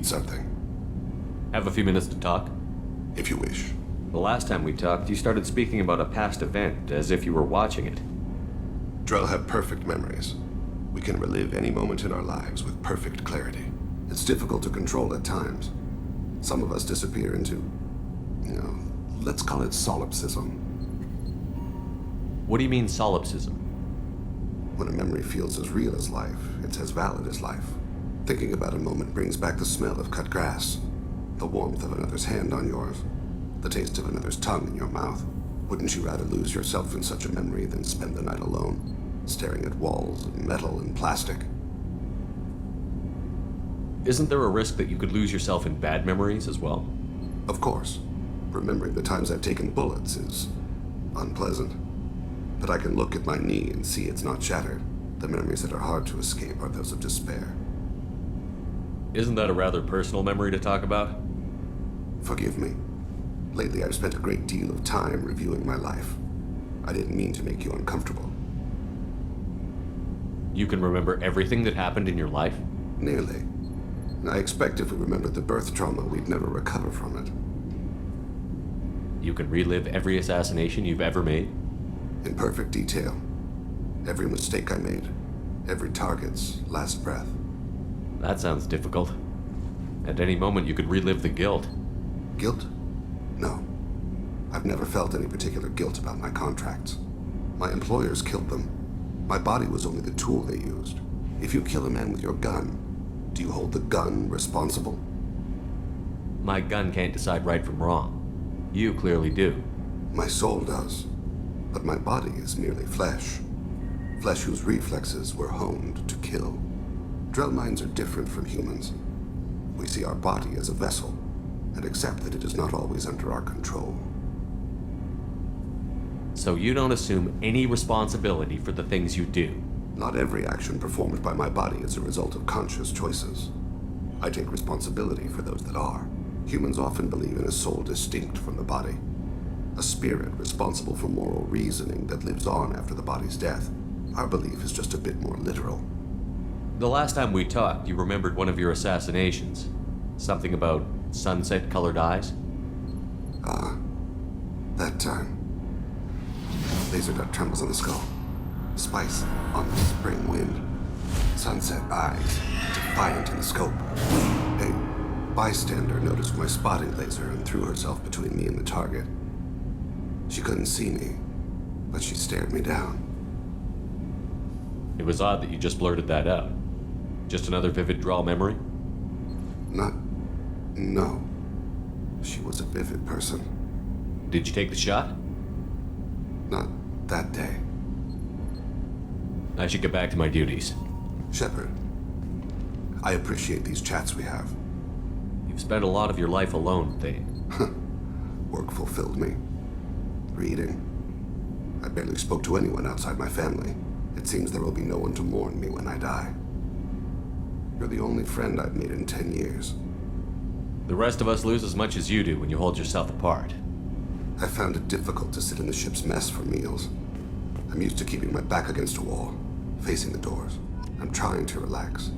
need something? Have a few minutes to talk? If you wish. The last time we talked, you started speaking about a past event, as if you were watching it. Drell have perfect memories. We can relive any moment in our lives with perfect clarity. It's difficult to control at times. Some of us disappear into, let's call it solipsism. What do you mean, solipsism? When a memory feels as real as life, it's as valid as life. Thinking about a moment brings back the smell of cut grass, the warmth of another's hand on yours, the taste of another's tongue in your mouth. Wouldn't you rather lose yourself in such a memory than spend the night alone, staring at walls of metal and plastic? Isn't there a risk that you could lose yourself in bad memories as well? Of course. Remembering the times I've taken bullets is unpleasant. But I can look at my knee and see it's not shattered. The memories that are hard to escape are those of despair. Isn't that a rather personal memory to talk about? Forgive me. Lately I've spent a great deal of time reviewing my life. I didn't mean to make you uncomfortable. You can remember everything that happened in your life? Nearly. I expect if we remembered the birth trauma, we'd never recover from it. You can relive every assassination you've ever made? In perfect detail. Every mistake I made. Every target's last breath. That sounds difficult. At any moment, you could relive the guilt. Guilt? No. I've never felt any particular guilt about my contracts. My employers killed them. My body was only the tool they used. If you kill a man with your gun, do you hold the gun responsible? My gun can't decide right from wrong. You clearly do. My soul does. But my body is merely flesh. Flesh whose reflexes were honed to kill. Drell minds are different from humans. We see our body as a vessel, and accept that it is not always under our control. So you don't assume any responsibility for the things you do? Not every action performed by my body is a result of conscious choices. I take responsibility for those that are. Humans often believe in a soul distinct from the body. A spirit responsible for moral reasoning that lives on after the body's death. Our belief is just a bit more literal. The last time we talked, you remembered one of your assassinations. Something about sunset-colored eyes? That time. Laser dot trembles on the skull. Spice on the spring wind. Sunset eyes, defiant in the scope. A bystander noticed my spotting laser and threw herself between me and the target. She couldn't see me, but she stared me down. It was odd that you just blurted that out. Just another vivid draw memory? No. She was a vivid person. Did you take the shot? Not that day. I should get back to my duties. Shepard, I appreciate these chats we have. You've spent a lot of your life alone, Thane. Work fulfilled me. Reading. I barely spoke to anyone outside my family. It seems there will be no one to mourn me when I die. You're the only friend I've made in 10 years. The rest of us lose as much as you do when you hold yourself apart. I found it difficult to sit in the ship's mess for meals. I'm used to keeping my back against a wall, facing the doors. I'm trying to relax.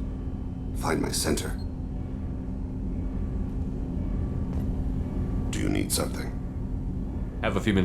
Find my center. Do you need something? Have a few minutes.